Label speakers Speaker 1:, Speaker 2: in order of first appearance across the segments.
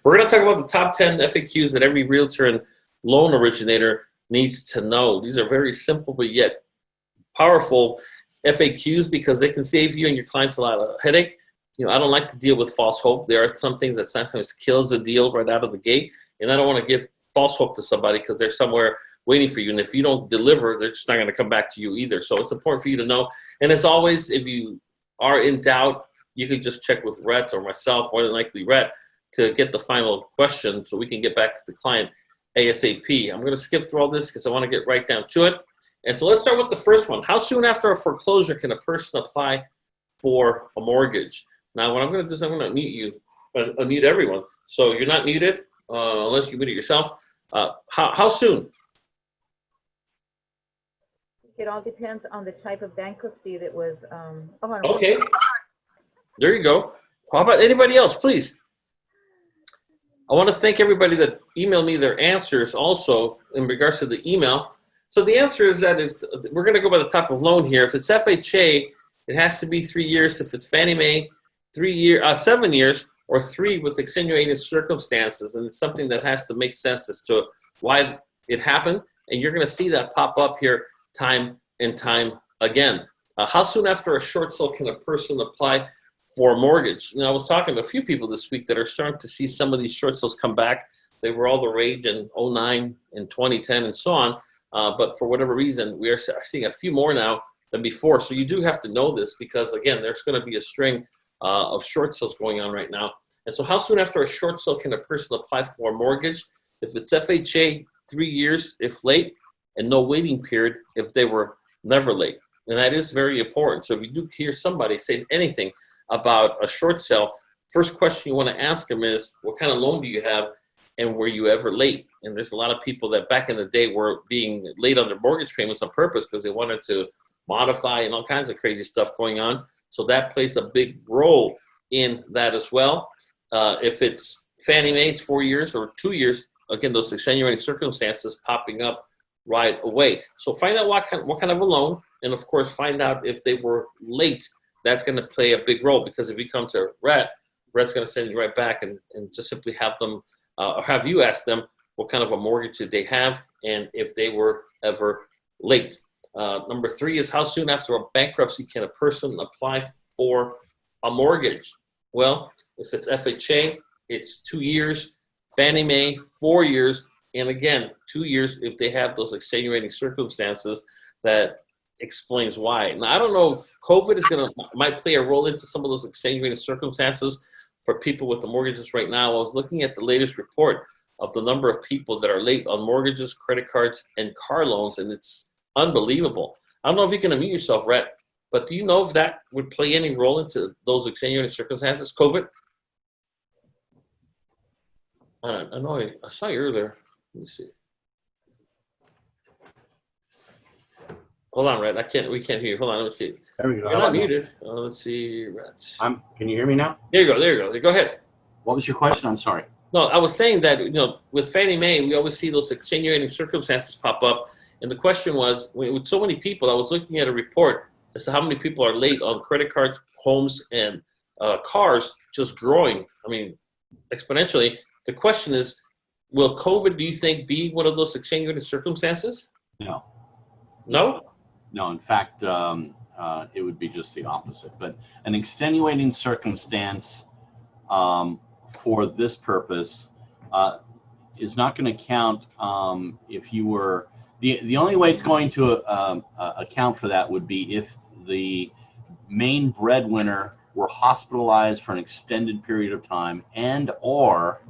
Speaker 1: We're going to talk about the top 10 FAQs that every realtor and loan originator needs to know. These are very simple but yet powerful FAQs because they can save you and your clients a lot of headache. You know, I don't like to deal with false hope. There are some things that sometimes kills the deal right out of the gate, and I don't want to give false hope to somebody because they're somewhere waiting for you. And if you don't deliver, they're just not going to come back to you either. So it's important for you to know. And as always, if you are in doubt, you can just check with Rhett or myself, more than likely Rhett, to get the final question so we can get back to the client ASAP. I'm going to skip through all this because I want to get right down to it. And so let's start with the first one. How soon after a foreclosure can a person apply for a mortgage? Now, what I'm going to do is I'm going to mute you, mute everyone. So you're not muted unless you mute it yourself. How soon?
Speaker 2: It all depends on the type of bankruptcy that was.
Speaker 1: Okay. There you go. How about anybody else, please? I want to thank everybody that emailed me their answers also in regards to the email. So the answer is that if we're going to go by the type of loan here. If it's FHA, it has to be 3 years. If it's Fannie Mae, 7 years, or 3 with extenuating circumstances. And it's something that has to make sense as to why it happened. And you're going to see that pop up here time and time again. How soon after a short sale can a person apply for a mortgage? You know, I was talking to a few people this week that are starting to see some of these short sales come back. They were all the rage in 09 and 2010 and so on. But for whatever reason, we are seeing a few more now than before. So you do have to know this because, again, there's going to be a string of short sales going on right now. And so how soon after a short sale can a person apply for a mortgage? If it's FHA, 3 years if late, and no waiting period if they were never late. And that is very important. So if you do hear somebody say anything about a short sale, first question you want to ask them is, what kind of loan do you have and were you ever late? And there's a lot of people that back in the day were being late on their mortgage payments on purpose because they wanted to modify and all kinds of crazy stuff going on. So that plays a big role in that as well. If it's Fannie Mae, it's 4 years or 2 years, again, those extenuating circumstances popping up right away. So find out what kind of a loan, and of course find out if they were late. That's going to play a big role because if you come to Rhett's going to send you right back and just simply have them or have you ask them what kind of a mortgage did they have and if they were ever late. Number 3 is how soon after a bankruptcy can a person apply for a mortgage? Well, if it's FHA, it's 2 years, Fannie Mae, 4 years, and again, 2 years if they have those extenuating circumstances that explains why. Now, I don't know if COVID might play a role into some of those extenuating circumstances for people with the mortgages right now. I was looking at the latest report of the number of people that are late on mortgages, credit cards, and car loans, and it's unbelievable. I don't know if you can unmute yourself, Rhett, but do you know if that would play any role into those extenuating circumstances, COVID? I know I saw you earlier. Let me see. Hold on, Rhett. We can't hear you. Hold on. Let's see.
Speaker 3: There we go.
Speaker 1: You're not muted. Let's see, Rhett.
Speaker 3: Can you hear me now?
Speaker 1: There you go. Go ahead.
Speaker 3: What was your question? I'm sorry.
Speaker 1: No, I was saying that, you know, with Fannie Mae, we always see those extenuating circumstances pop up. And the question was, with so many people, I was looking at a report as to how many people are late on credit cards, homes, and cars, just growing. I mean, exponentially. The question is, will COVID, do you think, be one of those extenuating circumstances?
Speaker 3: No.
Speaker 1: No?
Speaker 3: No, in fact, it would be just the opposite. But an extenuating circumstance for this purpose is not going to count if you were, the only way it's going to account for that would be if the main breadwinner were hospitalized for an extended period of time and or,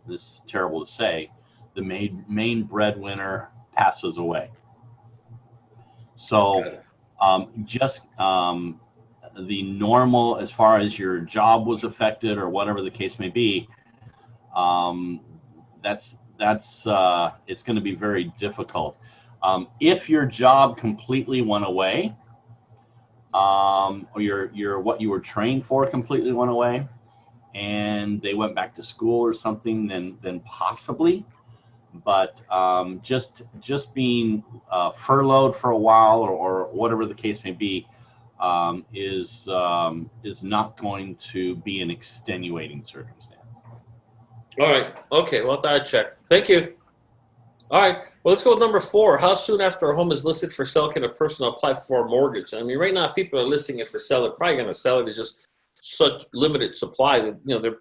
Speaker 3: this is terrible to say, the main breadwinner passes away. So just the normal, as far as your job was affected or whatever the case may be, it's going to be very difficult. If your job completely went away, or your what you were trained for completely went away, and they went back to school or something, then possibly. But just being furloughed for a while or whatever the case may be is not going to be an extenuating circumstance.
Speaker 1: All right. Okay. Well, I thought I'd check. Thank you. All right. Well, let's go with number 4. How soon after a home is listed for sale can a person apply for a mortgage? I mean, right now people are listing it for sale. They're probably going to sell it. It's just such limited supply that they're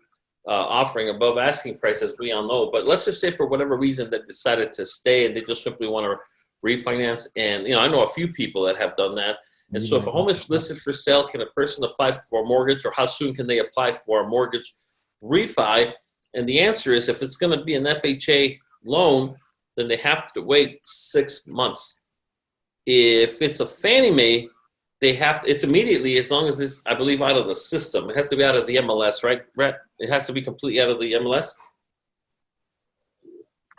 Speaker 1: offering above asking price, as we all know. But let's just say for whatever reason they decided to stay and they just simply want to refinance. And I know a few people that have done that. And so, if a home is listed for sale, can a person apply for a mortgage, or how soon can they apply for a mortgage refi? And the answer is, if it's going to be an FHA loan, then they have to wait 6 months. If it's a Fannie Mae, it's immediately, as long as it's, I believe, out of the system. It has to be out of the MLS, right, Brett? It has to be completely out of the MLS.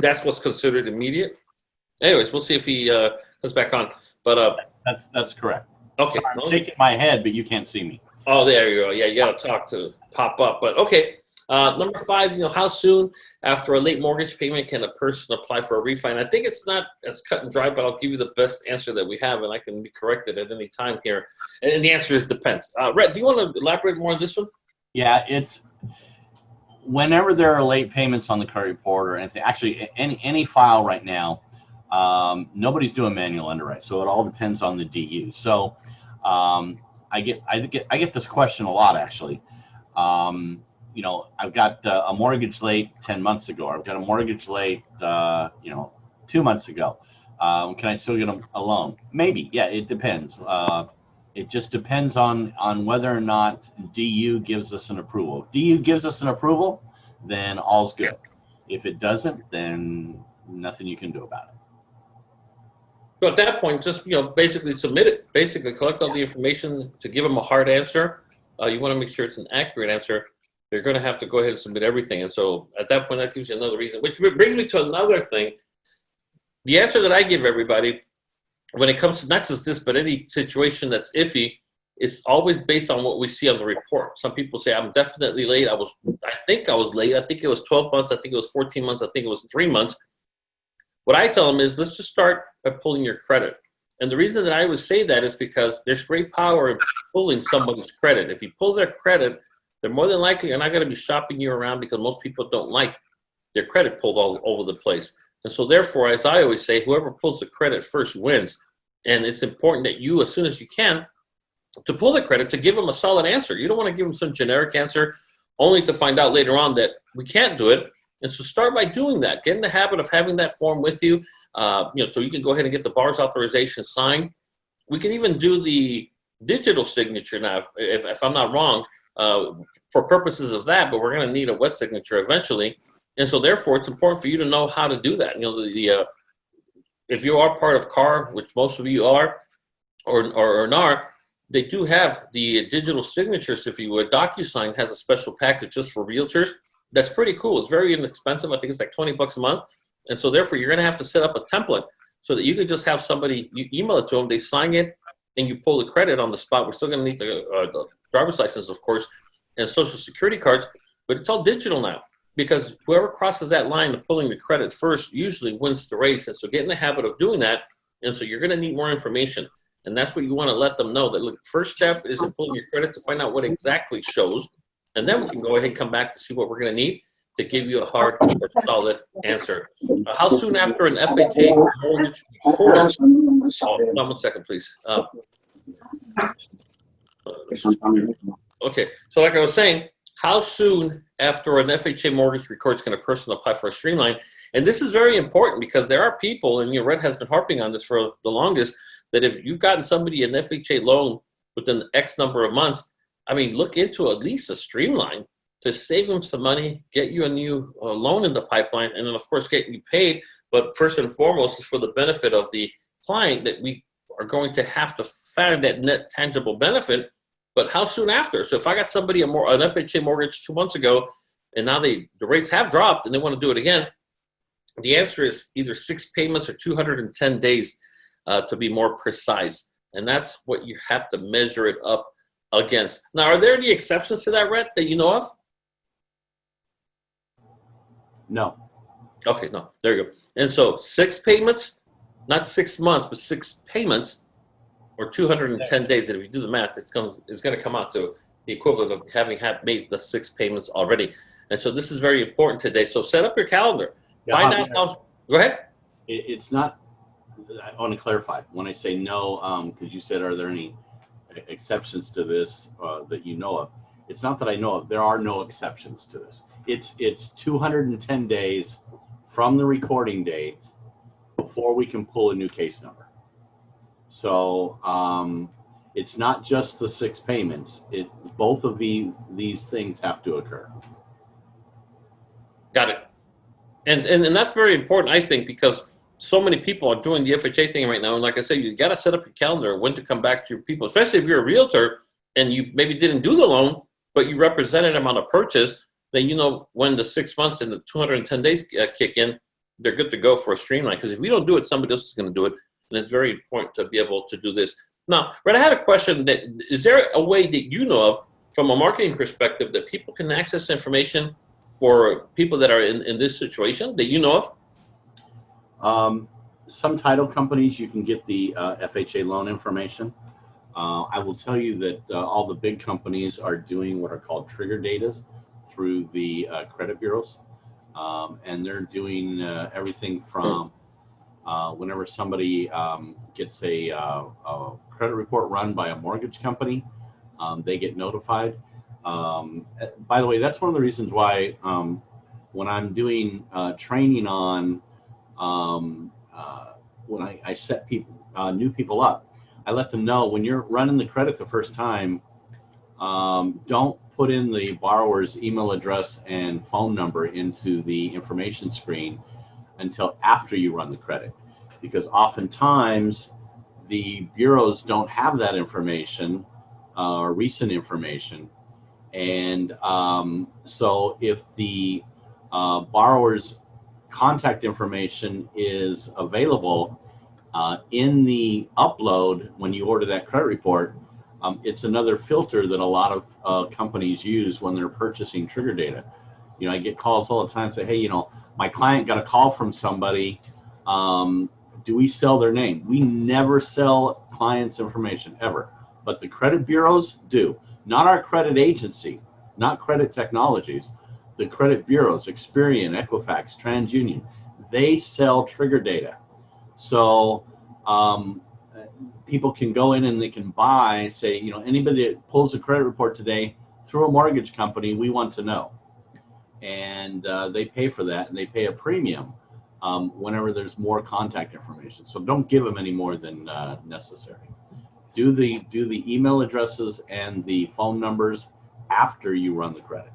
Speaker 1: That's what's considered immediate. Anyways, we'll see if he comes back on. But
Speaker 3: That's correct.
Speaker 1: okay.
Speaker 3: I'm shaking my head, but you can't see me.
Speaker 1: Oh, there you go. Yeah, you got to talk to pop up. But okay. Number 5, how soon after a late mortgage payment can a person apply for a refi? And I think it's not as cut and dry, but I'll give you the best answer that we have, and I can be corrected at any time here. And the answer is depends. Rhett, do you want to elaborate more on this one?
Speaker 3: Yeah, it's whenever there are late payments on the credit report or anything. Actually, any file right now, nobody's doing manual underwrite, so it all depends on the DU. So I get this question a lot, actually. I've got a mortgage late 10 months ago. I've got a mortgage late, 2 months ago. Can I still get a loan? Maybe. Yeah, it depends. It just depends on whether or not DU gives us an approval. If DU gives us an approval, then all's good. If it doesn't, then nothing you can do about it.
Speaker 1: So at that point, just basically submit it. Basically, collect all the information to give them a hard answer. You want to make sure it's an accurate answer. You're going to have to go ahead and submit everything. And so at that point, that gives you another reason, which brings me to another thing. The answer that I give everybody when it comes to not just this, but any situation that's iffy, is always based on what we see on the report. Some people say, I'm definitely late. I think I was late. I think it was 12 months. I think it was 14 months. I think it was 3 months. What I tell them is, let's just start by pulling your credit. And the reason that I would say that is because there's great power in pulling somebody's credit. If you pull their credit, they're more than likely are not going to be shopping you around, because most people don't like their credit pulled all over the place. And so therefore, as I always say, whoever pulls the credit first wins. And it's important that you, as soon as you can, to pull the credit, to give them a solid answer. You don't want to give them some generic answer only to find out later on that we can't do it. And so start by doing that. Get in the habit of having that form with you, so you can go ahead and get the borrower's authorization signed. We can even do the digital signature now, if I'm not wrong, for purposes of that, but we're going to need a wet signature eventually. And so therefore, it's important for you to know how to do that. If you are part of CAR, which most of you are, or NAR, they do have the digital signatures, if you would. DocuSign has a special package just for realtors. That's pretty cool. It's very inexpensive. I think it's like $20 a month. And so therefore, you're going to have to set up a template so that you can just have somebody, you email it to them, they sign it, and you pull the credit on the spot. We're still going to need the driver's license, of course, and social security cards, but it's all digital now, because whoever crosses that line of pulling the credit first usually wins the race. And so get in the habit of doing that. And so you're going to need more information. And that's what you want to let them know, that look, first step is in pulling your credit to find out what exactly shows. And then we can go ahead and come back to see what we're going to need to give you a hard or solid answer. How soon after an FHA mortgage records? Oh, 1 second, please. Okay, so like I was saying, how soon after an FHA mortgage records can a person apply for a streamline? And this is very important, because there are people, and Red has been harping on this for the longest, that if you've gotten somebody an FHA loan within X number of months, look into at least a streamline to save them some money, get you a new loan in the pipeline, and then, of course, get you paid. But first and foremost is for the benefit of the client, that we are going to have to find that net tangible benefit. But how soon after? So if I got somebody an FHA mortgage 2 months ago, and now the rates have dropped and they want to do it again, the answer is either 6 payments or 210 days, to be more precise. And that's what you have to measure it up against. Now, are there any exceptions to that, Rhett, that you know of?
Speaker 3: No.
Speaker 1: Okay, no, there you go. And so 6 payments, not 6 months, but 6 payments, or 210 days. And if you do the math, it's going to come out to the equivalent of having made the 6 payments already. And so this is very important today. So set up your calendar.
Speaker 3: Yeah,
Speaker 1: Find out how. Go ahead.
Speaker 3: It's not. I want to clarify when I say no, because you said, are there any exceptions to this that you know of? It's not that I know of. There are no exceptions to this. It's 210 days from the recording date before we can pull a new case number. So it's not just the 6 payments. Both of these things have to occur.
Speaker 1: Got it. And that's very important, I think, because so many people are doing the FHA thing right now. And like I said, you got to set up your calendar when to come back to your people, especially if you're a realtor and you maybe didn't do the loan, but you represented them on a purchase. Then you know when the 6 months and the 210 days kick in, they're good to go for a streamline. Because if you don't do it, somebody else is going to do it. And it's very important to be able to do this. Now, Red, I had a question. Is there a way that you know of, from a marketing perspective, that people can access information for people that are in this situation that you know of?
Speaker 3: Some title companies, you can get the FHA loan information. I will tell you that all the big companies are doing what are called trigger datas through the credit bureaus. And they're doing everything from whenever somebody gets a credit report run by a mortgage company, they get notified. By the way, that's one of the reasons why when I'm doing training on when I set new people up, I let them know when you're running the credit the first time, don't put in the borrower's email address and phone number into the information screen until after you run the credit, because oftentimes the bureaus don't have that information or recent information. And so if the borrower's contact information is available in the upload when you order that credit report, it's another filter that a lot of companies use when they're purchasing trigger data. You know, I get calls all the time say, hey, you know, my client got a call from somebody. Do we sell their name? We never sell clients' information ever, but the credit bureaus do. Not our credit agency, not Credit Technologies. The credit bureaus, Experian, Equifax, TransUnion, they sell trigger data. So people can go in and they can buy, say, you know, anybody that pulls a credit report today through a mortgage company, we want to know. And they pay for that, and they pay a premium whenever there's more contact information. So don't give them any more than necessary. Do the email addresses and the phone numbers after you run the credit.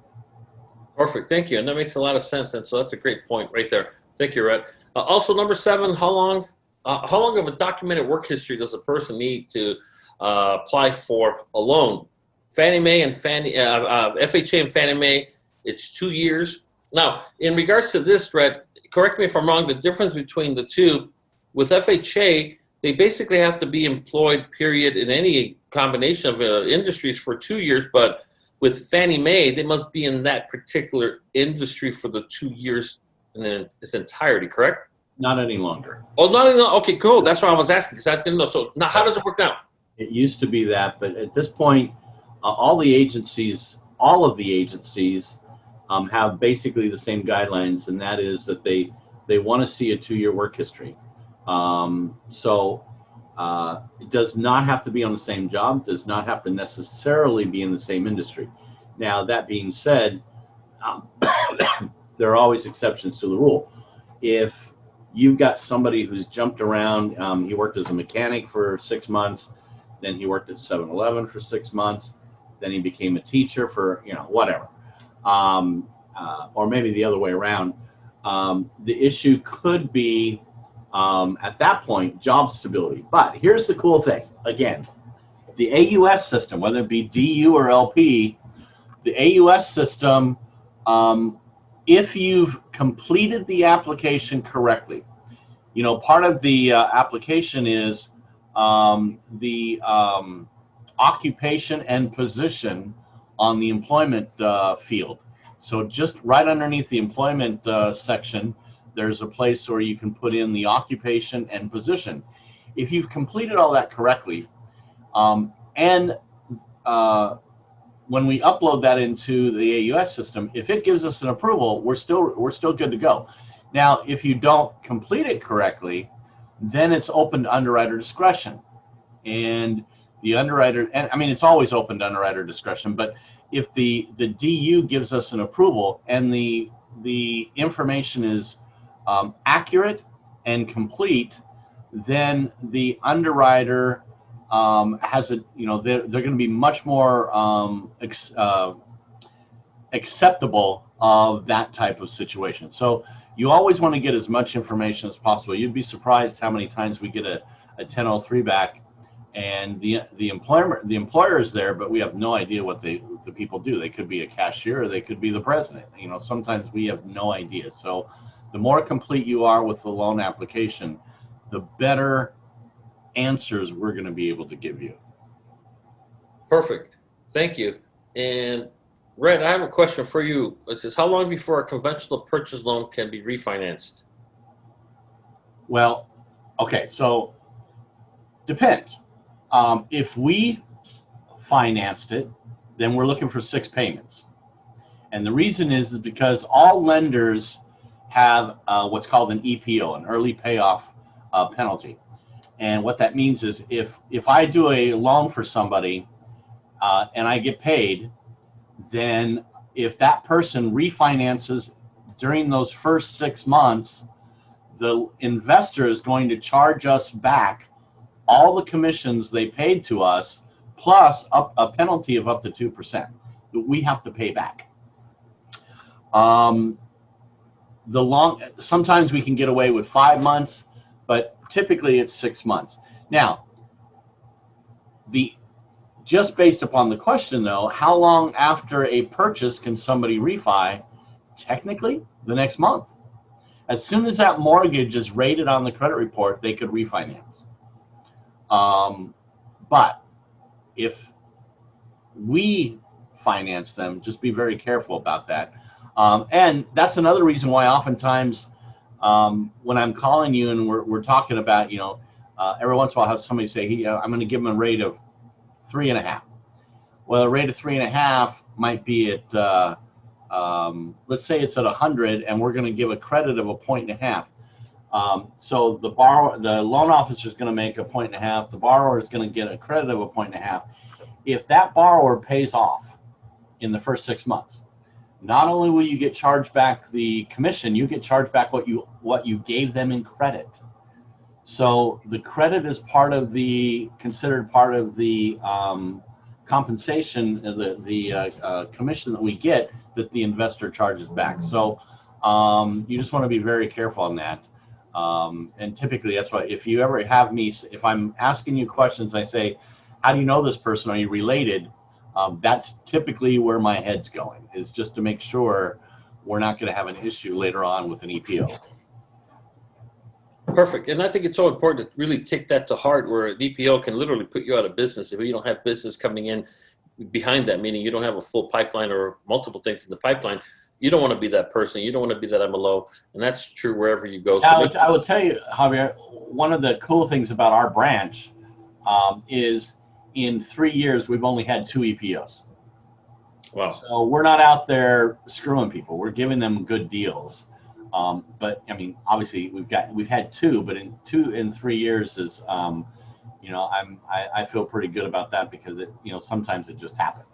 Speaker 1: Perfect. Thank you. And that makes a lot of sense. And so that's a great point right there. Thank you, Red. Also, number 7, how long of a documented work history does a person need to apply for a loan? Fannie Mae and FHA and Fannie Mae, it's 2 years. Now, in regards to this, Red, correct me if I'm wrong, the difference between the two, with FHA, they basically have to be employed, period, in any combination of industries for 2 years, but with Fannie Mae, they must be in that particular industry for the 2 years in its entirety, correct?
Speaker 3: Not any longer.
Speaker 1: Oh, not any longer. Okay, cool. That's why I was asking, because I didn't know. So now how does it work now?
Speaker 3: It used to be that, but at this point, all of the agencies have basically the same guidelines, and that is that they want to see a 2-year work history. It does not have to be on the same job, does not have to necessarily be in the same industry. Now, that being said, there are always exceptions to the rule. If you've got somebody who's jumped around, he worked as a mechanic for 6 months, then he worked at 7-Eleven for 6 months, then he became a teacher for, you know, whatever. Or maybe the other way around. The issue could be, at that point, job stability. But here's the cool thing. Again, the AUS system, whether it be DU or LP, the AUS system, if you've completed the application correctly, you know, part of the application is the occupation and position on the employment field. So just right underneath the employment section, there's a place where you can put in the occupation and position. If you've completed all that correctly, and when we upload that into the AUS system, if it gives us an approval, we're still good to go. Now, if you don't complete it correctly, then it's open to underwriter discretion. And the underwriter, and I mean, it's always open to underwriter discretion, but if the DU gives us an approval and the information is accurate and complete, then the underwriter has a, you know, they're going to be much more acceptable of that type of situation. So you always want to get as much information as possible. You'd be surprised how many times we get a 1003 back, and the employer is there, but we have no idea what the people do. They could be a cashier, or they could be the president. You know, sometimes we have no idea. So the more complete you are with the loan application, the better answers we're going to be able to give you.
Speaker 1: Perfect. Thank you. And Red, I have a question for you. It says, how long before a conventional purchase loan can be refinanced?
Speaker 3: Well, okay, so depends. If we financed it, then we're looking for 6 payments. And the reason is because all lenders have what's called an EPO, an early payoff penalty. And what that means is if I do a loan for somebody and I get paid, then if that person refinances during those first 6 months, the investor is going to charge us back all the commissions they paid to us, plus a penalty of up to 2% that we have to pay back. Sometimes we can get away with 5 months, but typically it's 6 months. Now, just based upon the question though, how long after a purchase can somebody refi? Technically, the next month. As soon as that mortgage is rated on the credit report, they could refinance. But if we finance them, just be very careful about that. And that's another reason why oftentimes when I'm calling you and we're talking about, you know, every once in a while I'll have somebody say, hey, I'm going to give them a rate of 3.5. Well, a rate of 3.5 might be at, let's say it's at 100, and we're going to give a credit of 1.5. So the loan officer is going to make 1.5. The borrower is going to get a credit of 1.5. If that borrower pays off in the first 6 months, not only will you get charged back the commission, you get charged back what you gave them in credit. So the credit is considered part of the compensation, the commission that we get that the investor charges back. So you just want to be very careful on that. And typically that's why if you ever have me, if I'm asking you questions, I say, how do you know this person? Are you related? That's typically where my head's going, is just to make sure we're not going to have an issue later on with an EPO.
Speaker 1: Perfect. And I think it's so important to really take that to heart, where an EPO can literally put you out of business if you don't have business coming in behind that, meaning you don't have a full pipeline or multiple things in the pipeline. You don't want to be that person. You don't want to be that MLO. And that's true wherever you go. So
Speaker 3: I will tell you, Javier, one of the cool things about our branch is in 3 years, we've only had 2 EPOs.
Speaker 1: Wow.
Speaker 3: So we're not out there screwing people. We're giving them good deals. But I mean, obviously we've had 2, but in 3 years is, you know, I feel pretty good about that, because sometimes it just happens.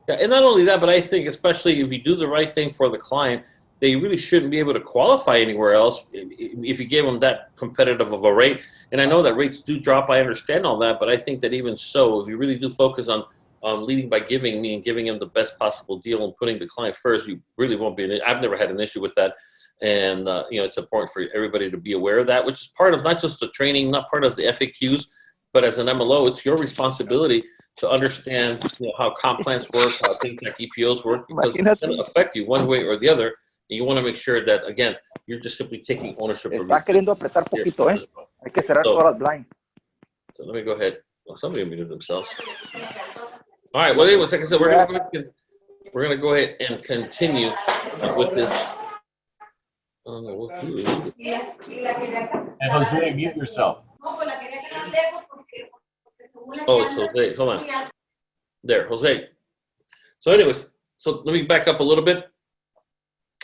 Speaker 1: Yeah, and not only that, but I think especially if you do the right thing for the client, they really shouldn't be able to qualify anywhere else if you gave them that competitive of a rate. And I know that rates do drop. I understand all that, but I think that even so, if you really do focus on leading by giving, meaning giving them the best possible deal and putting the client first, you really won't be. I've never had an issue with that. And, it's important for everybody to be aware of that, which is part of not just the training, not part of the FAQs, but as an MLO, it's your responsibility to understand how comp plans work, how things like EPOs work, because it's going to affect you one way or the other. And you want to make sure that, again, you're just simply taking ownership of
Speaker 4: Está queriendo apretar poquito, ¿eh? Hay que cerrar todas las blinds.
Speaker 1: So let me go ahead. Well, somebody muted themselves. All right. Well, anyways, like I said, we're going to go ahead and continue with this. I don't know who is it?
Speaker 3: And Jose, mute yourself.
Speaker 1: Oh, it's Jose. Hold on. There, Jose. So anyways, so let me back up a little bit.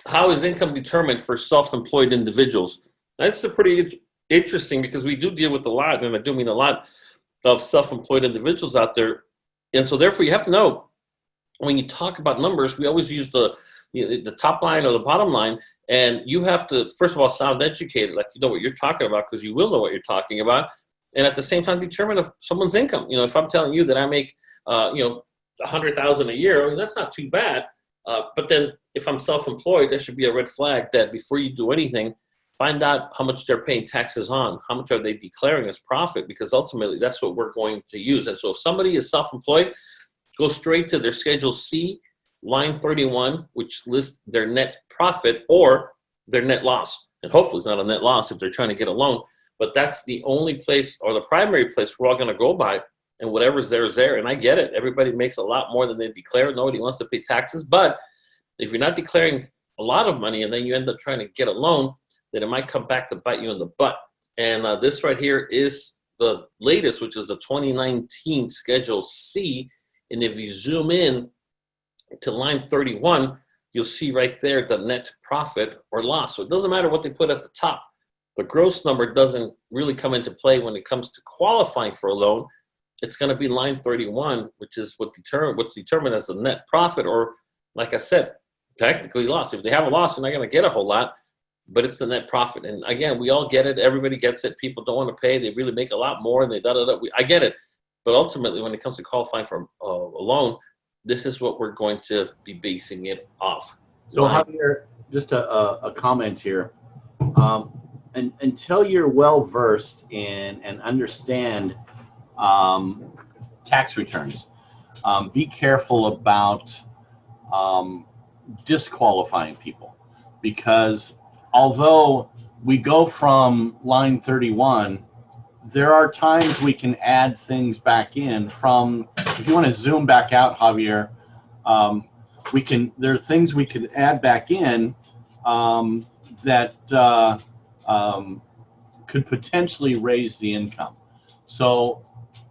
Speaker 1: How is income determined for self-employed individuals? That's a pretty interesting, because we do deal with a lot, and I do mean a lot, of self-employed individuals out there. And so therefore you have to know, when you talk about numbers, we always use the top line or the bottom line, and you have to, first of all, sound educated, like you know what you're talking about, because you will know what you're talking about, and at the same time determine if someone's income. You know, if I'm telling you that I make, $100,000 a year, I mean, that's not too bad. But then if I'm self-employed, that should be a red flag that before you do anything, find out how much they're paying taxes on, how much are they declaring as profit, because ultimately that's what we're going to use. And so if somebody is self-employed, go straight to their Schedule C, line 31, which lists their net profit or their net loss. And hopefully it's not a net loss if they're trying to get a loan, but that's the only place, or the primary place, we're all going to go by. And whatever's there is there. And I get it. Everybody makes a lot more than they declare. Nobody wants to pay taxes. But if you're not declaring a lot of money and then you end up trying to get a loan, then it might come back to bite you in the butt. And this right here is the latest, which is the 2019 Schedule C. And if you zoom in to line 31, you'll see right there the net profit or loss. So it doesn't matter what they put at the top. The gross number doesn't really come into play when it comes to qualifying for a loan. It's going to be line 31, which is what's determined as the net profit, or like I said, technically loss. If they have a loss, they're not going to get a whole lot, but it's the net profit. And again, we all get it. Everybody gets it. People don't want to pay. They really make a lot more, and they da-da-da. I get it. But ultimately, when it comes to qualifying for a loan, this is what we're going to be basing it off.
Speaker 3: So Javier, just a comment here. And until you're well versed in and understand tax returns, be careful about disqualifying people, because although we go from line 31, there are times we can add things back in from, if you want to zoom back out, Javier, there are things we can add back in that could potentially raise the income. So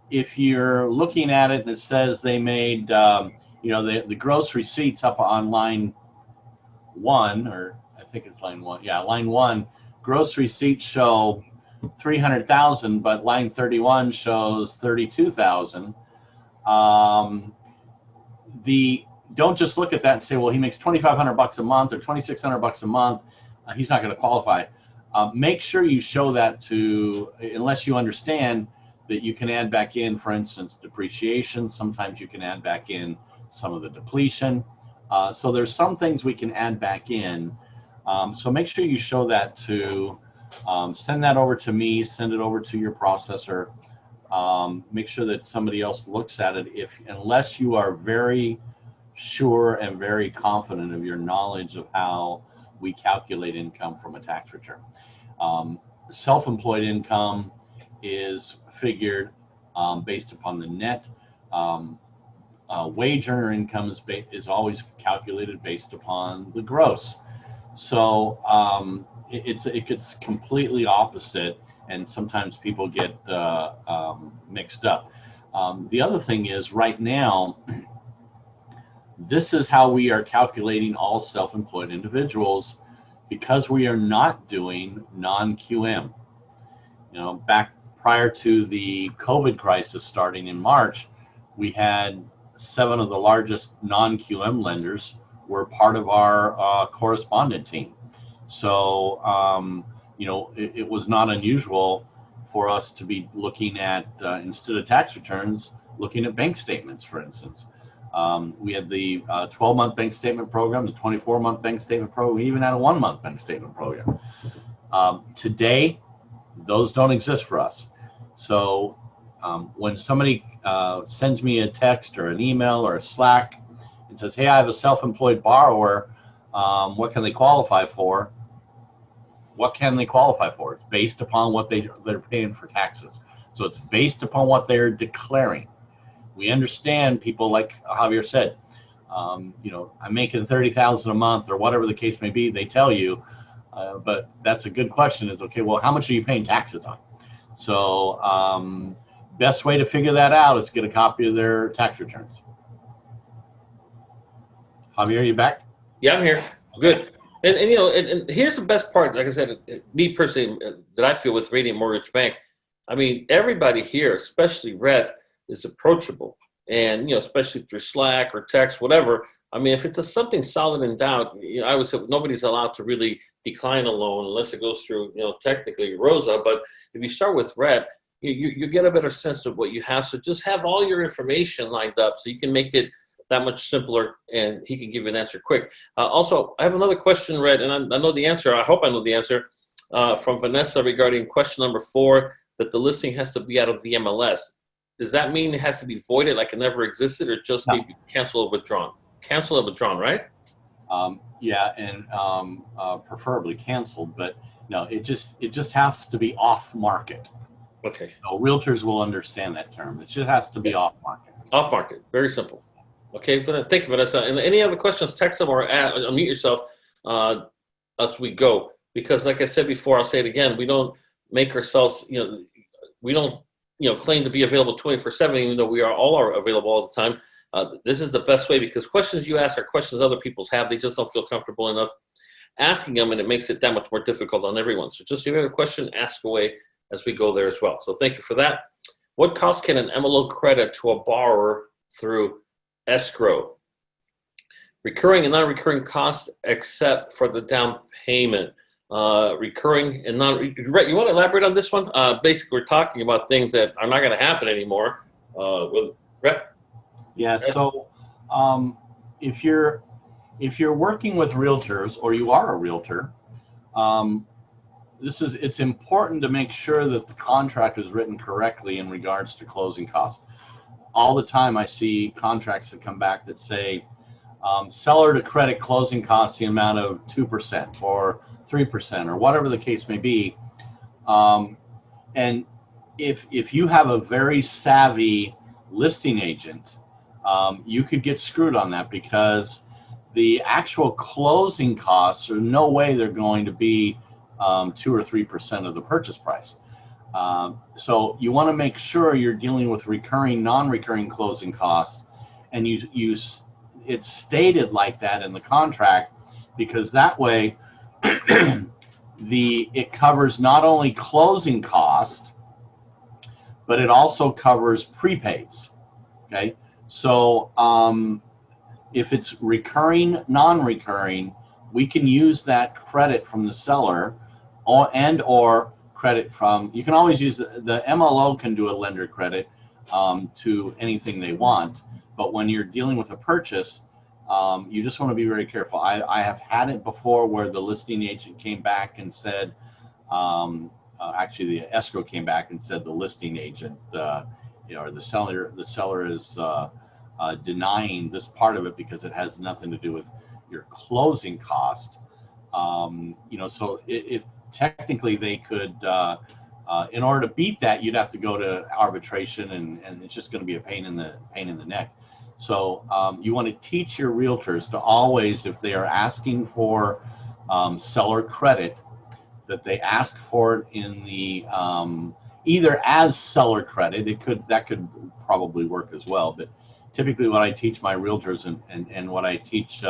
Speaker 3: if you're looking at it and it says they made, the gross receipts up on line 1, or I think it's line 1. Yeah, line 1, gross receipts show 300,000, but line 31 shows 32,000. Don't just look at that and say, well, he makes $2,500 a month or $2,600 a month. He's not going to qualify. Make sure you show that unless you understand that you can add back in, for instance, depreciation. Sometimes you can add back in some of the depletion. So there's some things we can add back in. So make sure you show that send that over to me, send it over to your processor. Make sure that somebody else looks at it, unless you are very sure and very confident of your knowledge of how we calculate income from a tax return. Self-employed income is figured based upon the net. Wage earner income is always calculated based upon the gross. So it gets completely opposite, and sometimes people get mixed up. The other thing is, right now, this is how we are calculating all self-employed individuals, because we are not doing non-QM. Back prior to the COVID crisis starting in March, we had 7 of the largest non-QM lenders were part of our correspondent team. So, it was not unusual for us to be looking at, instead of tax returns, looking at bank statements, for instance. We had the 12-month bank statement program, the 24-month bank statement program. We even had a 1-month bank statement program. Today, those don't exist for us. So when somebody sends me a text or an email or a Slack and says, hey, I have a self-employed borrower, what can they qualify for? What can they qualify for? It's based upon what they're paying for taxes. So it's based upon what they're declaring. We understand people, like Javier said, I'm making $30,000 a month or whatever the case may be. They tell you, but that's a good question. Is okay. Well, how much are you paying taxes on? So best way to figure that out is get a copy of their tax returns. Javier, are you back?
Speaker 1: Yeah, I'm here. Good. And you know, and here's the best part. Like I said, me personally, that I feel with Radiant Mortgage Bank. I mean, everybody here, especially Red, is approachable, and you know, especially through Slack or text, whatever. I mean, if it's something solid in doubt, you know, I would say nobody's allowed to really decline a loan unless it goes through, you know, technically Rosa. But if you start with Red, you get a better sense of what you have. So just have all your information lined up so you can make it that much simpler, and he can give you an answer quick. Also, I have another question, Red, and I know the answer. I hope I know the answer from Vanessa regarding question number 4, that the listing has to be out of the MLS. Does that mean it has to be voided, like it never existed, or just
Speaker 3: No.
Speaker 1: maybe cancel or withdrawn? Cancel or withdrawn, right?
Speaker 3: Yeah, and preferably canceled, but no, it just has to be off market.
Speaker 1: Okay.
Speaker 3: So realtors will understand that term. It just has to be off market.
Speaker 1: Off market. Very simple. Okay. Thank you, Vanessa. And any other questions, text them or unmute yourself as we go. Because like I said before, I'll say it again, we don't make ourselves, you know, we don't, you know, claim to be available 24/7, even though we are available all the time. This is the best way, because questions you ask are questions other people have. They just don't feel comfortable enough asking them, and it makes it that much more difficult on everyone. So just if you have a question, ask away as we go there as well. So thank you for that. What cost can an MLO credit to a borrower through escrow? Recurring and non-recurring costs except for the down payment. Recurring and Right, you want to elaborate on this one? Basically, we're talking about things that are not going to happen anymore. Brett?
Speaker 3: Yeah. So if you're working with realtors, or you are a realtor, it's important to make sure that the contract is written correctly in regards to closing costs. All the time I see contracts that come back that say seller to credit closing costs the amount of 2% or 3% or whatever the case may be. And if you have a very savvy listing agent, you could get screwed on that, because the actual closing costs are no way they're going to be 2 or 3% of the purchase price. So you want to make sure you're dealing with recurring, non-recurring closing costs, and it's stated like that in the contract, because that way it covers not only closing cost, but it also covers prepaids. Okay, so if it's recurring, non-recurring, we can use that credit from the seller, or credit from, you can always use the MLO can do a lender credit to anything they want. But when you're dealing with a purchase, you just want to be very careful. I have had it before where the listing agent came back and said, actually the escrow came back and said the listing agent, or the seller is denying this part of it because it has nothing to do with your closing cost. So if technically they could, in order to beat that, you'd have to go to arbitration, and it's just going to be a pain in the neck. So you want to teach your realtors to always, if they are asking for seller credit, that they ask for it in the either as seller credit. That could probably work as well. But typically, what I teach my realtors and what I teach,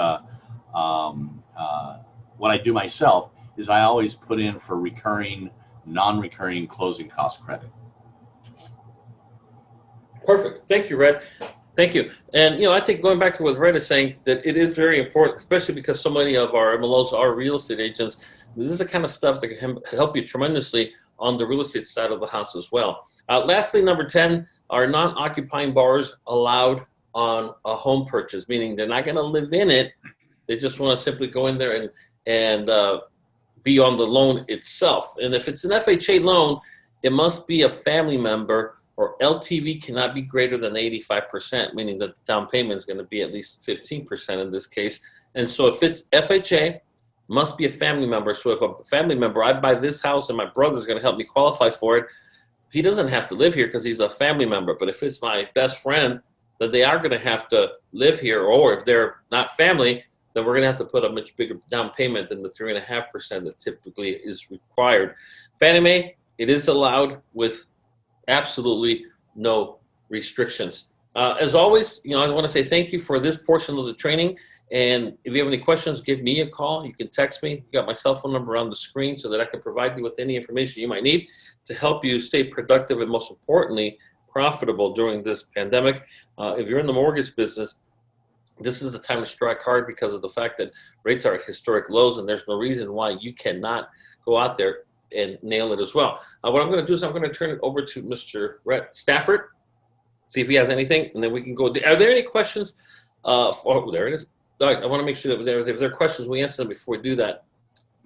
Speaker 3: what I do myself, is I always put in for recurring, non-recurring closing cost credit.
Speaker 1: Perfect. Thank you, Red. Thank you. And, I think going back to what Red is saying, that it is very important, especially because so many of our MLOs are real estate agents. This is the kind of stuff that can help you tremendously on the real estate side of the house as well. Lastly, number 10, are non-occupying borrowers allowed on a home purchase, meaning they're not going to live in it. They just want to simply go in there and be on the loan itself. And if it's an FHA loan, it must be a family member, or LTV cannot be greater than 85%, meaning that the down payment is going to be at least 15% in this case. And so if it's FHA, must be a family member. So if a family member, I buy this house and my brother's going to help me qualify for it, he doesn't have to live here because he's a family member. But if it's my best friend, then they are going to have to live here. Or if they're not family, then we're going to have to put a much bigger down payment than the 3.5% that typically is required. Fannie Mae, it is allowed with absolutely no restrictions. As always, I want to say thank you for this portion of the training. And if you have any questions, give me a call. You can text me. You got my cell phone number on the screen so that I can provide you with any information you might need to help you stay productive and, most importantly, profitable during this pandemic. If you're in the mortgage business, this is the time to strike hard because of the fact that rates are at historic lows, and there's no reason why you cannot go out there and nail it as well. What I'm going to do is I'm going to turn it over to Mr. Rhett Stafford, see if he has anything, and then we can go. Are there any questions? Oh, there it is. All right, I want to make sure that if there are questions, we answer them before we do that.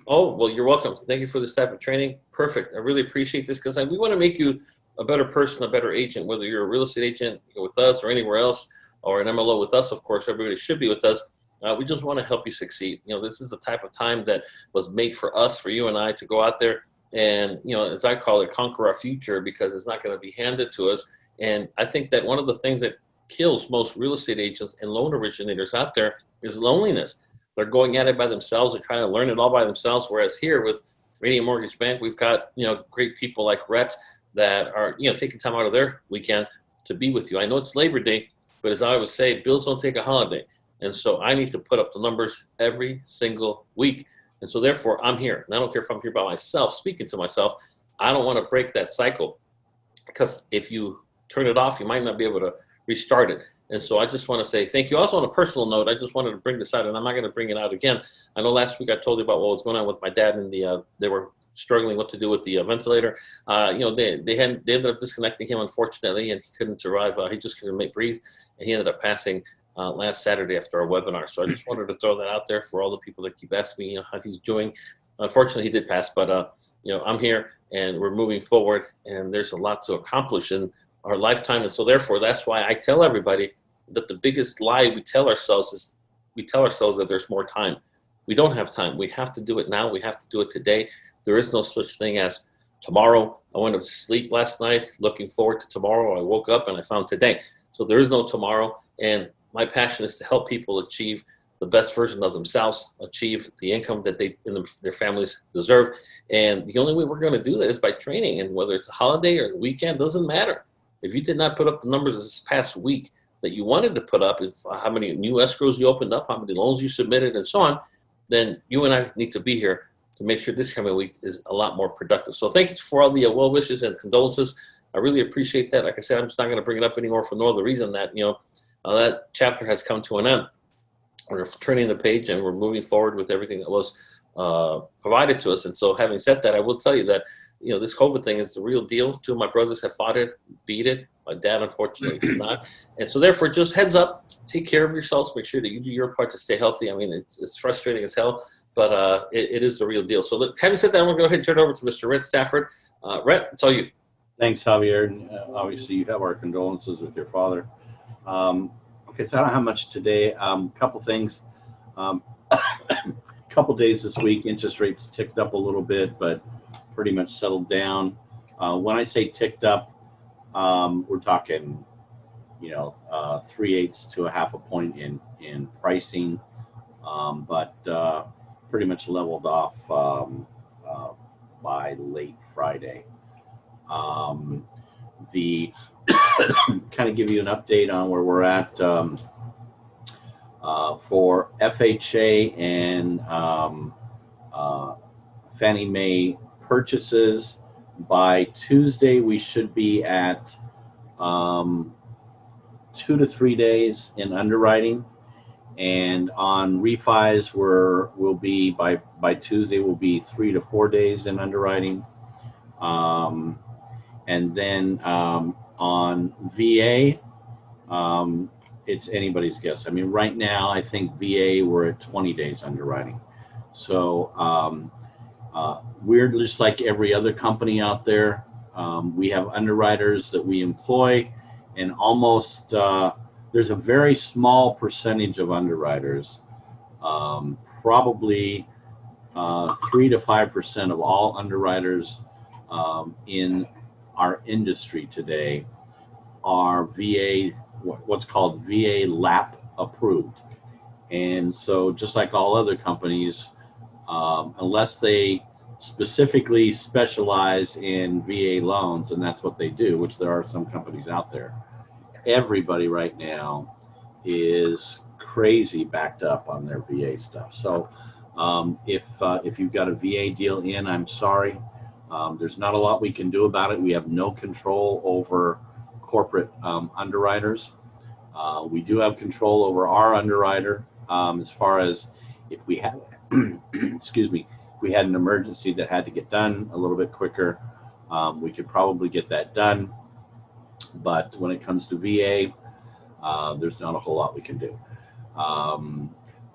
Speaker 1: Oh, well, you're welcome. Thank you for this type of training. Perfect. I really appreciate this because we want to make you a better person, a better agent, whether you're a real estate agent with us or anywhere else, or an MLO with us. Of course, everybody should be with us. We just want to help you succeed. This is the type of time that was made for us, for you and I, to go out there and, as I call it, conquer our future, because it's not going to be handed to us. And I think that one of the things that kills most real estate agents and loan originators out there is loneliness. They're going at it by themselves. They're trying to learn it all by themselves. Whereas here with Radiant Mortgage Bank, we've got, great people like Rhett that are, taking time out of their weekend to be with you. I know it's Labor Day, but as I always say, bills don't take a holiday. And so I need to put up the numbers every single week. And so therefore I'm here. And I don't care if I'm here by myself, speaking to myself. I don't want to break that cycle, because if you turn it off, you might not be able to restart it. And so I just want to say thank you. Also, on a personal note, I just wanted to bring this out, and I'm not going to bring it out again. I know last week I told you about what was going on with my dad, and they were struggling what to do with the ventilator. They ended up disconnecting him, unfortunately, and he couldn't survive. He just couldn't breathe, and he ended up passing last Saturday after our webinar. So I just wanted to throw that out there for all the people that keep asking me how he's doing. Unfortunately, he did pass, but I'm here, and we're moving forward, and there's a lot to accomplish in our lifetime. And so therefore, that's why I tell everybody that the biggest lie we tell ourselves is we tell ourselves that there's more time. We don't have time. We have to do it now. We have to do it today. There is no such thing as tomorrow. I went to sleep last night looking forward to tomorrow. I woke up and I found today. So there is no tomorrow. And my passion is to help people achieve the best version of themselves, achieve the income that they and their families deserve. And the only way we're going to do that is by training. And whether it's a holiday or a weekend, doesn't matter. If you did not put up the numbers this past week that you wanted to put up, if how many new escrows you opened up, how many loans you submitted, and so on, then you and I need to be here to make sure this coming week is a lot more productive. So thank you for all the well wishes and condolences. I really appreciate that. Like I said, I'm just not going to bring it up anymore for no other reason that, that chapter has come to an end. We're turning the page and we're moving forward with everything that was provided to us. And so having said that, I will tell you that, this COVID thing is the real deal. Two of my brothers have fought it, beat it. My dad, unfortunately, did not. And so therefore, just heads up, take care of yourselves. Make sure that you do your part to stay healthy. I mean, it's frustrating as hell, but it is the real deal. So having said that, I'm going to go ahead and turn it over to Mr. Rhett Stafford. Rhett, it's all you.
Speaker 3: Thanks, Javier. And, obviously, you have our condolences with your father. Okay, so I don't have much today. Couple things. Couple days this week, interest rates ticked up a little bit, but pretty much settled down. When I say ticked up, we're talking, 3/8 to a half a point in pricing, but pretty much leveled off by late Friday. The kind of give you an update on where we're at for FHA and Fannie Mae purchases. By Tuesday, we should be at 2 to 3 days in underwriting, and on refis we'll be by Tuesday we'll be 3 to 4 days in underwriting, and then on VA, it's anybody's guess. I mean, right now I think VA we're at 20 days underwriting, so we're just like every other company out there. We have underwriters that we employ, and almost there's a very small percentage of underwriters, probably 3 to 5% of all underwriters in our industry today are VA, what's called VA LAP approved. And so just like all other companies, unless they specifically specialize in VA loans, and that's what they do, which there are some companies out there, everybody right now is crazy backed up on their VA stuff. So if you've got a VA deal in, I'm sorry. There's not a lot we can do about it. We have no control over corporate underwriters. We do have control over our underwriter as far as if we had, excuse me, if we had an emergency that had to get done a little bit quicker, we could probably get that done. But when it comes to VA, there's not a whole lot we can do.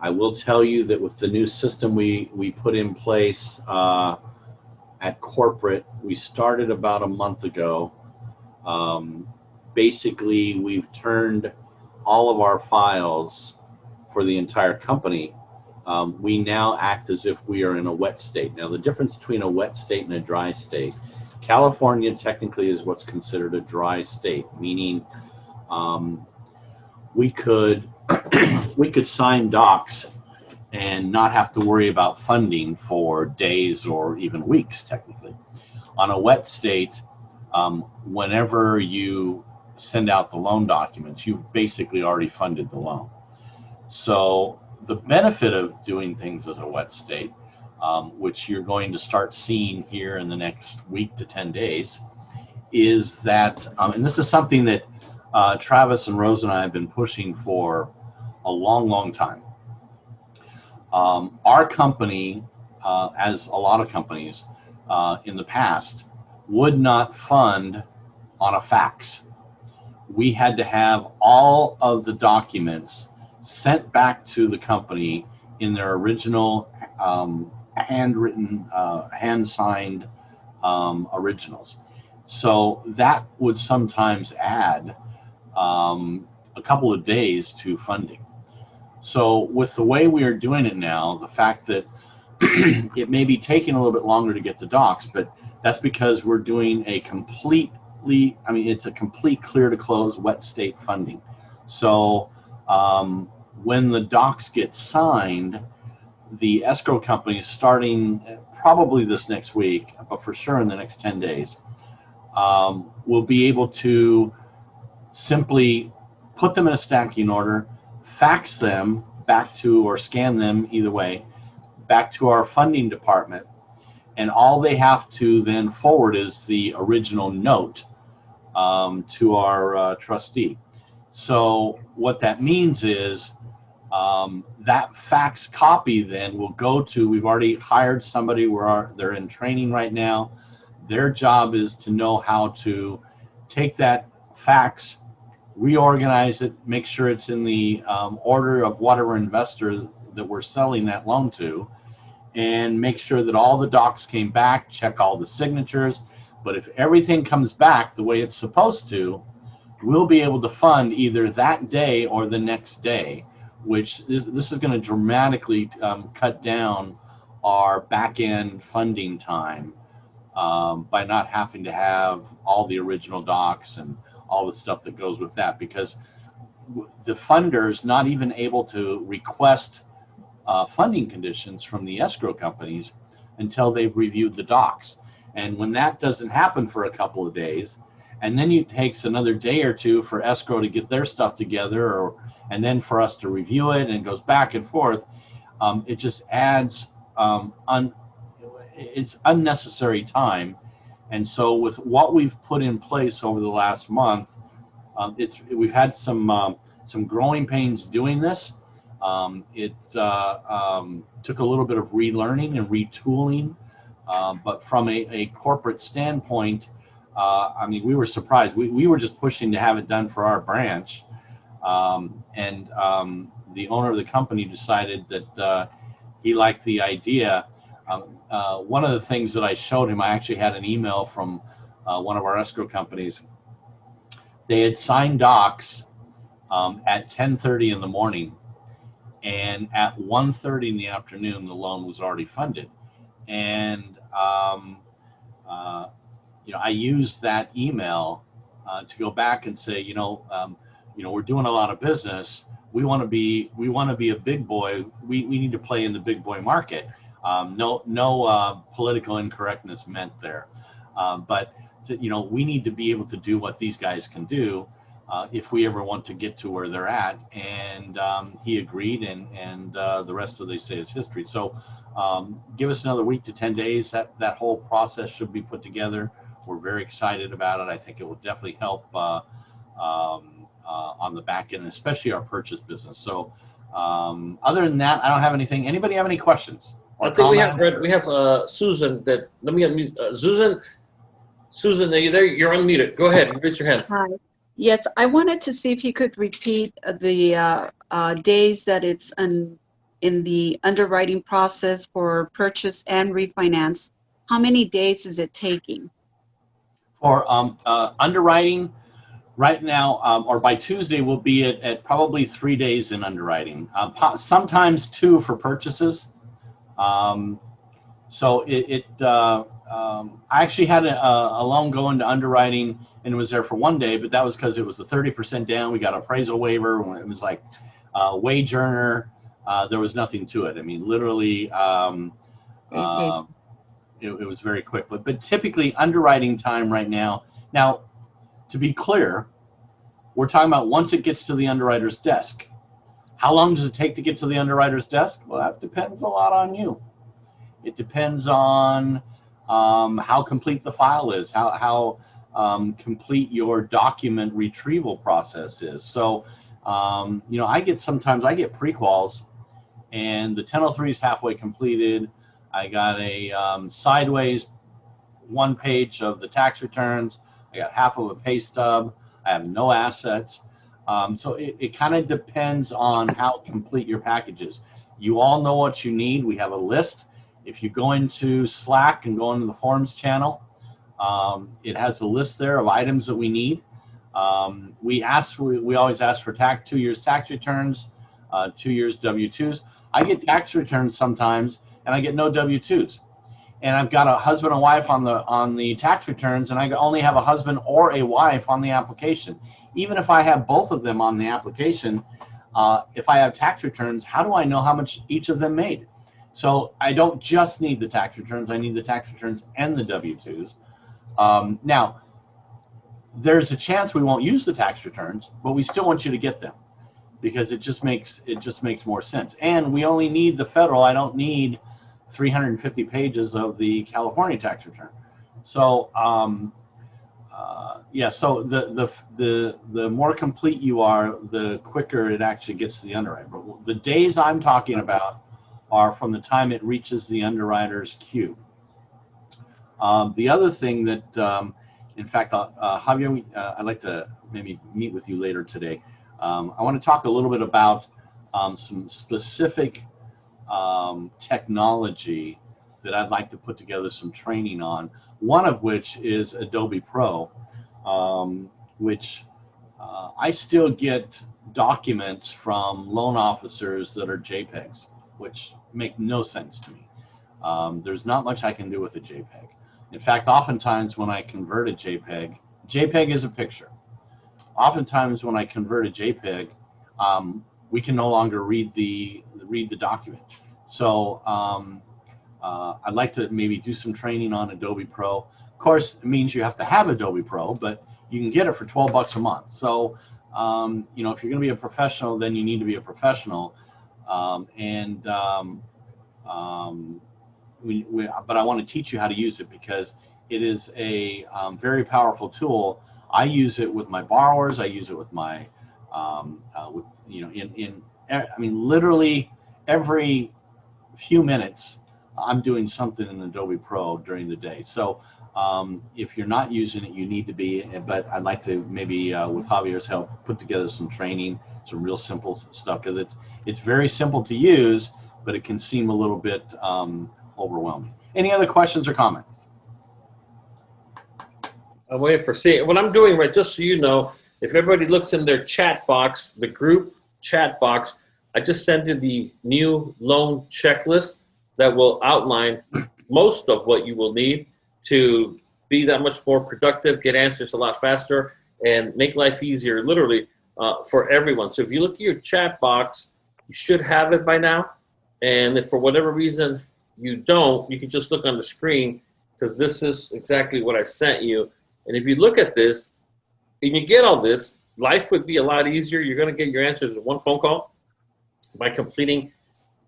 Speaker 3: I will tell you that with the new system we put in place at corporate, we started about a month ago. Basically, we've turned all of our files for the entire company. We now act as if we are in a wet state. Now, the difference between a wet state and a dry state, California technically is what's considered a dry state, meaning we could sign docs and not have to worry about funding for days or even weeks, technically. On a wet state, whenever you send out the loan documents, you've basically already funded the loan. So the benefit of doing things as a wet state, which you're going to start seeing here in the next week to 10 days, is that, and this is something that Travis and Rose and I have been pushing for a long, long time. Our company, as a lot of companies in the past, would not fund on a fax. We had to have all of the documents sent back to the company in their original handwritten, hand-signed originals. So that would sometimes add a couple of days to funding. So with the way we are doing it now, the fact that it may be taking a little bit longer to get the docs, but that's because we're doing a it's a complete clear to close wet state funding. So when the docs get signed, the escrow company is starting probably this next week, but for sure in the next 10 days, we'll be able to simply put them in a stacking order, fax them back to, or scan them either way, back to our funding department, and all they have to then forward is the original note to our trustee. So what that means is that fax copy then will go to, we've already hired somebody, they're in training right now. Their job is to know how to take that fax, reorganize it, make sure it's in the order of whatever investor that we're selling that loan to, and make sure that all the docs came back, check all the signatures. But if everything comes back the way it's supposed to, we'll be able to fund either that day or the next day, which this is going to dramatically cut down our back-end funding time by not having to have all the original docs and all the stuff that goes with that, because the funder's not even able to request funding conditions from the escrow companies until they've reviewed the docs. And when that doesn't happen for a couple of days, and then it takes another day or two for escrow to get their stuff together, and then for us to review it, and it goes back and forth, it just adds it's unnecessary time. And so with what we've put in place over the last month, we've had some growing pains doing this. It took a little bit of relearning and retooling, but from a corporate standpoint, I mean, we were surprised. We were just pushing to have it done for our branch, and the owner of the company decided that he liked the idea. One of the things that I showed him, I actually had an email from one of our escrow companies. They had signed docs at 10:30 in the morning, and at 1:30 in the afternoon, the loan was already funded. And I used that email to go back and say, we're doing a lot of business. We want to be a big boy. We need to play in the big boy market. No political incorrectness meant there, but we need to be able to do what these guys can do. if we ever want to get to where they're at. And he agreed, and the rest of they say is history. So give us another week to 10 days. That whole process should be put together. We're very excited about it. I think it will definitely help on the back end, especially our purchase business. So other than that, I don't have anything. Anybody have any questions?
Speaker 1: I think we have Susan. Let me unmute. Susan, are you there? You're unmuted. Go ahead. Raise your hand.
Speaker 5: Hi. Yes, I wanted to see if you could repeat the days that it's in the underwriting process for purchase and refinance. How many days is it taking?
Speaker 3: For underwriting, right now, or by Tuesday, we'll be at probably 3 days in underwriting. Sometimes 2 for purchases. So I actually had a loan go into underwriting and it was there for 1 day, but that was because it was a 30% down. We got an appraisal waiver. It was like wage earner. There was nothing to it. I mean, literally, it was very quick. But typically, underwriting time right now. Now, to be clear, we're talking about once it gets to the underwriter's desk. How long does it take to get to the underwriter's desk? Well, that depends a lot on you. It depends on how complete the file is, how complete your document retrieval process is. So, you know, sometimes I get pre-quals and the 1003 is halfway completed. I got a sideways 1 page of the tax returns. I got half of a pay stub. I have no assets. So it kind of depends on how complete your package is. You all know what you need. We have a list. If you go into Slack and go into the forums channel, it has a list there of items that we need. We always ask for 2 years tax returns, 2 years W-2s. I get tax returns sometimes, and I get no W-2s. And I've got a husband and wife on the tax returns, and I only have a husband or a wife on the application. Even if I have both of them on the application, if I have tax returns, how do I know how much each of them made? So I don't just need the tax returns. I need the tax returns and the W-2s. Now, there's a chance we won't use the tax returns, but we still want you to get them because it just makes more sense. And we only need the federal. I don't need 350 pages of the California tax return. So yeah, so the more complete you are, the quicker it actually gets to the underwriter. But the days I'm talking about are from the time it reaches the underwriter's queue. The other thing that, in fact, Javier, I'd like to maybe meet with you later today. I want to talk a little bit about some specific technology that I'd like to put together some training on, one of which is Adobe Pro, which I still get documents from loan officers that are JPEGs, which make no sense to me. There's not much I can do with a JPEG. In fact, oftentimes when I convert a JPEG is a picture. Oftentimes when I convert a JPEG, we can no longer read the document. So I'd like to maybe do some training on Adobe Pro. Of course, it means you have to have Adobe Pro, but you can get it for 12 bucks a month. So you know, if you're going to be a professional, then you need to be a professional. But I want to teach you how to use it because it is a very powerful tool. I use it with my borrowers. I use it with my, you know, I mean, literally every few minutes, I'm doing something in Adobe Pro during the day. So if you're not using it, you need to be. But I'd like to maybe, with Javier's help, put together some training, some real simple stuff because it's very simple to use, but it can seem a little bit overwhelming. Any other questions or comments?
Speaker 1: I'm waiting for see what I'm doing, right? Just so you know, if everybody looks in their chat box, the group chat box, I just sent you the new loan checklist that will outline most of what you will need to be that much more productive, get answers a lot faster, and make life easier, literally, for everyone. So if you look at your chat box, you should have it by now. And if for whatever reason you don't, you can just look on the screen because this is exactly what I sent you. And if you look at this and you get all this, life would be a lot easier. You're going to get your answers in one phone call by completing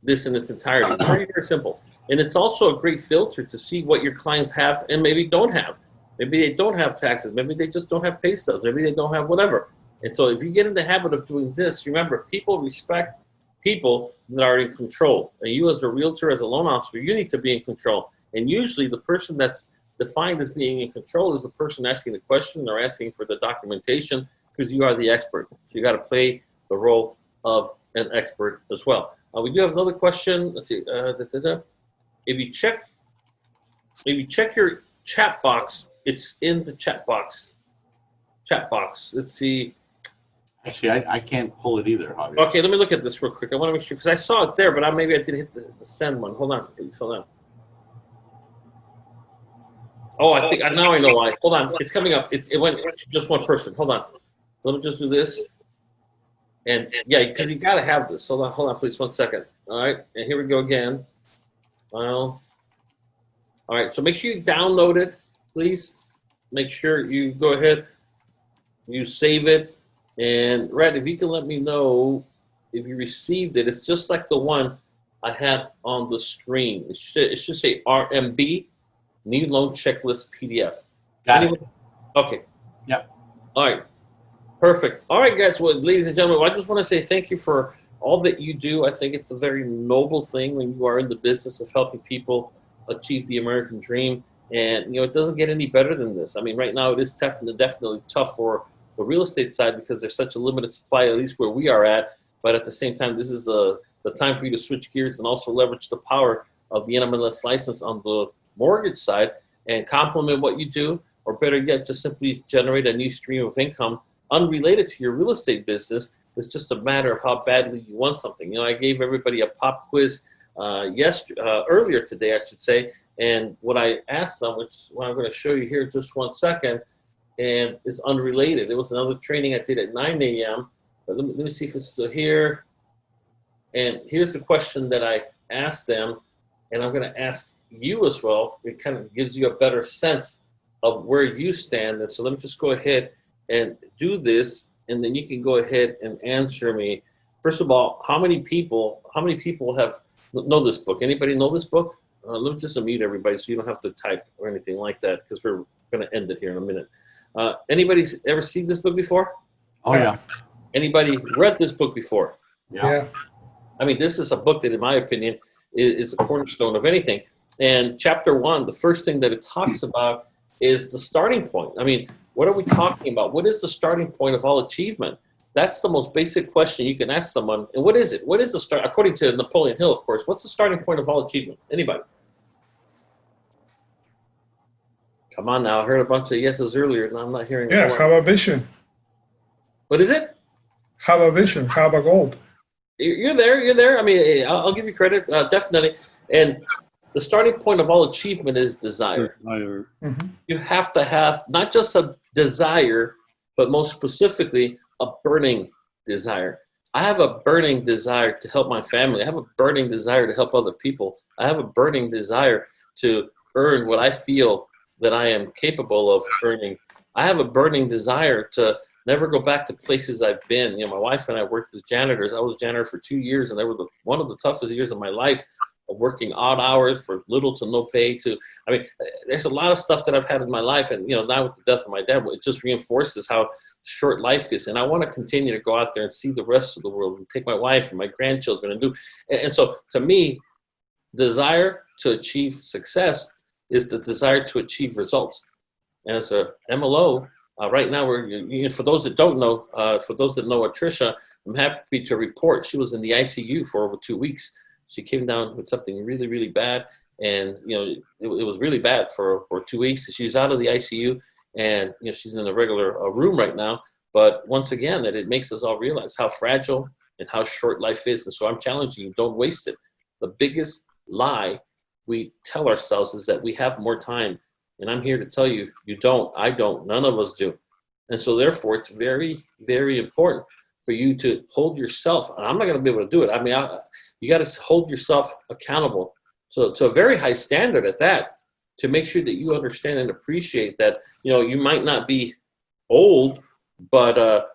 Speaker 1: this in its entirety. Very, very simple. And it's also a great filter to see what your clients have and maybe don't have. Maybe they don't have taxes. Maybe they just don't have pay stubs. Maybe they don't have whatever. And so if you get in the habit of doing this, remember, people respect people that are in control. And you as a realtor, as a loan officer, you need to be in control. And usually the person that's defined as being in control is the person asking the question or asking for the documentation, because you are the expert. So you got to play the role of an expert as well. We do have another question. Let's see. If you check your chat box, it's in the chat box. Let's see.
Speaker 3: Actually, I can't pull it either, Javier.
Speaker 1: Okay, let me look at this real quick. I want to make sure, because I saw it there, but maybe I didn't hit the send one. Hold on, please. Hold on. Oh, I think now I know why. Hold on, it's coming up. It went to just one person. Hold on. Let me just do this. And yeah, because you got to have this. Hold on, please, 1 second. All right, and here we go again. Well, all right. So make sure you download it, please. Make sure you go ahead, you save it, and Red, if you can let me know if you received it. It's just like the one I had on the screen. It should say RMB, Need Loan Checklist PDF.
Speaker 3: Got it.
Speaker 1: Okay.
Speaker 3: Yep.
Speaker 1: All right. Perfect. All right, guys. Well, ladies and gentlemen, I just want to say thank you for all that you do. I think it's a very noble thing when you are in the business of helping people achieve the American dream. And, it doesn't get any better than this. I mean, right now it is definitely tough for the real estate side because there's such a limited supply, at least where we are at. But at the same time, this is the time for you to switch gears and also leverage the power of the NMLS license on the mortgage side and complement what you do, or better yet, just simply generate a new stream of income unrelated to your real estate business. It's just a matter of how badly you want something. I gave everybody a pop quiz earlier today, I should say, and what I asked them, which is what I'm going to show you here just 1 second, and it's unrelated. It was another training I did at 9 a.m., but let me see if it's still here. And here's the question that I asked them, and I'm going to ask you as well. It kind of gives you a better sense of where you stand. And so let me just go ahead and do this, and then you can go ahead and answer me. First of all, how many people know this book? Anybody know this book? Let me just unmute everybody so you don't have to type or anything like that, because we're going to end it here in a minute. Anybody ever seen this book before?
Speaker 3: Oh, yeah.
Speaker 1: Anybody read this book before?
Speaker 3: Yeah.
Speaker 1: I mean, this is a book that, in my opinion, is a cornerstone of anything. And chapter 1, the first thing that it talks about is the starting point. I mean, what are we talking about? What is the starting point of all achievement? That's the most basic question you can ask someone. And what is it? What is the start? According to Napoleon Hill, of course, what's the starting point of all achievement? Anybody? Come on now. I heard a bunch of yeses earlier, and I'm not hearing
Speaker 6: Yeah, have a vision.
Speaker 1: What is it?
Speaker 6: Have a vision. Have a goal.
Speaker 1: You're there. I mean, I'll give you credit, definitely. And the starting point of all achievement is desire.
Speaker 6: Mm-hmm.
Speaker 1: You have to have not just a desire, but most specifically, a burning desire. I have a burning desire to help my family. I have a burning desire to help other people. I have a burning desire to earn what I feel that I am capable of earning. I have a burning desire to never go back to places I've been. My wife and I worked as janitors. I was a janitor for 2 years, and they were one of the toughest years of my life, of working odd hours for little to no pay. There's a lot of stuff that I've had in my life, and now with the death of my dad, it just reinforces how short life is. And I want to continue to go out there and see the rest of the world and take my wife and my grandchildren and do. And so to me, desire to achieve success is the desire to achieve results. And as a MLO, right now, for those that don't know, for those that know Tricia, I'm happy to report she was in the ICU for over 2 weeks. She came down with something really, really bad. And, it was really bad for 2 weeks. She's out of the ICU, and, she's in a regular room right now. But once again, that it makes us all realize how fragile and how short life is. And so I'm challenging you, don't waste it. The biggest lie we tell ourselves is that we have more time. And I'm here to tell you, you don't, I don't, none of us do. And so therefore, it's very, very important for you to hold yourself. And I'm not going to be able to do it. I mean, you got to hold yourself accountable. So to a very high standard at that, to make sure that you understand and appreciate that, you might not be old, but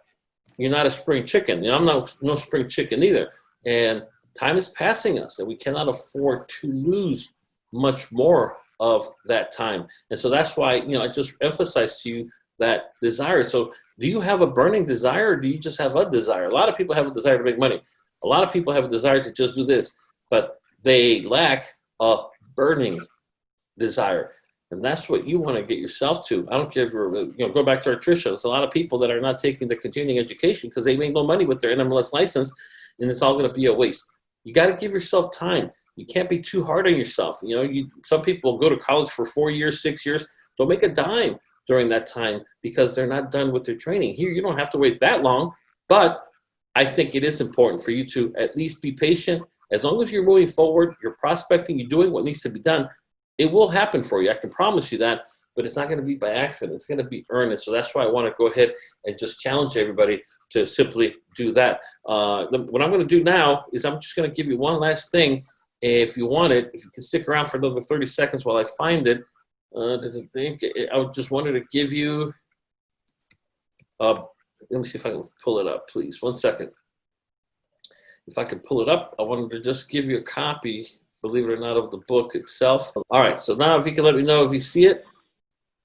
Speaker 1: you're not a spring chicken. You know, I'm not no spring chicken either. And time is passing us, and we cannot afford to lose much more of that time. And so that's why, you know, I just emphasize to you that desire. So do you have a burning desire, or do you just have a desire? A lot of people have a desire to make money. A lot of people have a desire to just do this, but they lack a burning desire. And that's what you want to get yourself to. I don't care if you're, you know, go back to our Tricia. There's a lot of people that are not taking the continuing education because they make no money with their NMLS license, and it's all going to be a waste. You got to give yourself time. You can't be too hard on yourself. You know, some people go to college for 4 years, 6 years, don't make a dime during that time because they're not done with their training. Here, you don't have to wait that long, but I think it is important for you to at least be patient. As long as you're moving forward, you're prospecting, you're doing what needs to be done, it will happen for you. I can promise you that, but it's not going to be by accident. It's going to be earned. And so that's why I want to go ahead and just challenge everybody to simply do that. What I'm going to do now is I'm just going to give you one last thing. If you want it, if you can stick around for another 30 seconds while I find it, I just wanted to give you, let me see if I can pull it up, please. 1 second. If I can pull it up, I wanted to just give you a copy, believe it or not, of the book itself. All right, so now if you can let me know if you see it.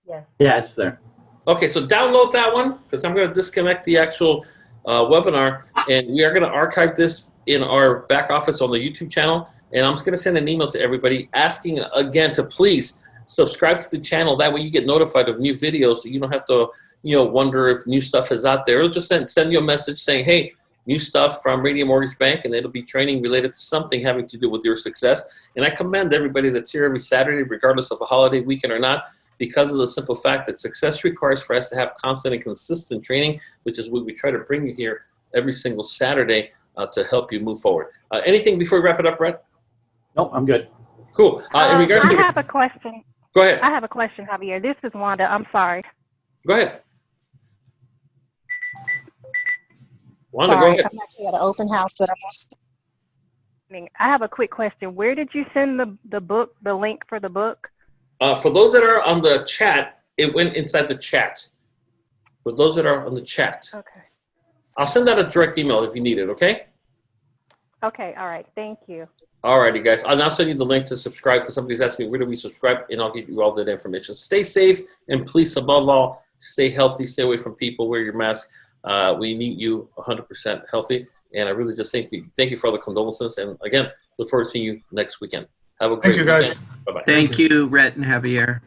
Speaker 2: Yes.
Speaker 3: Yeah, it's there.
Speaker 1: Okay, so download that one because I'm going to disconnect the actual webinar, and we are going to archive this in our back office on the YouTube channel. And I'm just going to send an email to everybody asking again to please subscribe to the channel. That way you get notified of new videos, so you don't have to, you know, wonder if new stuff is out there. It'll just send you a message saying, hey, new stuff from Radiant Mortgage Bank, and it'll be training related to something having to do with your success. And I commend everybody that's here every Saturday, regardless of a holiday, weekend or not, because of the simple fact that success requires for us to have constant and consistent training, which is what we try to bring you here every single Saturday to help you move forward. Anything before we wrap it up, Brett?
Speaker 3: Nope, I'm good.
Speaker 1: Cool. In regards
Speaker 7: I
Speaker 1: to,
Speaker 7: have a question.
Speaker 1: go ahead.
Speaker 7: I have a question, Javier. This is Wanda. I'm sorry.
Speaker 1: Go ahead. Wanda,
Speaker 8: Sorry,
Speaker 1: go ahead.
Speaker 8: I'm actually at an open house, but I'm also
Speaker 7: I have a quick question. Where did you send the book, the link for the book?
Speaker 1: For those that are on the chat, it went inside the chat. For those that are on the chat,
Speaker 7: Okay.
Speaker 1: I'll send out a direct email if you need it, okay?
Speaker 7: Okay. All right. Thank you.
Speaker 1: All righty, guys. I'll now send you the link to subscribe because somebody's asking me, where do we subscribe? And I'll give you all that information. Stay safe, and please, above all, stay healthy. Stay away from people. Wear your mask. We need you 100% healthy. And I really just thank you for all the condolences. And again, look forward to seeing you next weekend. Have a great
Speaker 6: Thank you, guys.
Speaker 1: weekend. Bye-bye.
Speaker 9: Thank you, Rhett and Javier.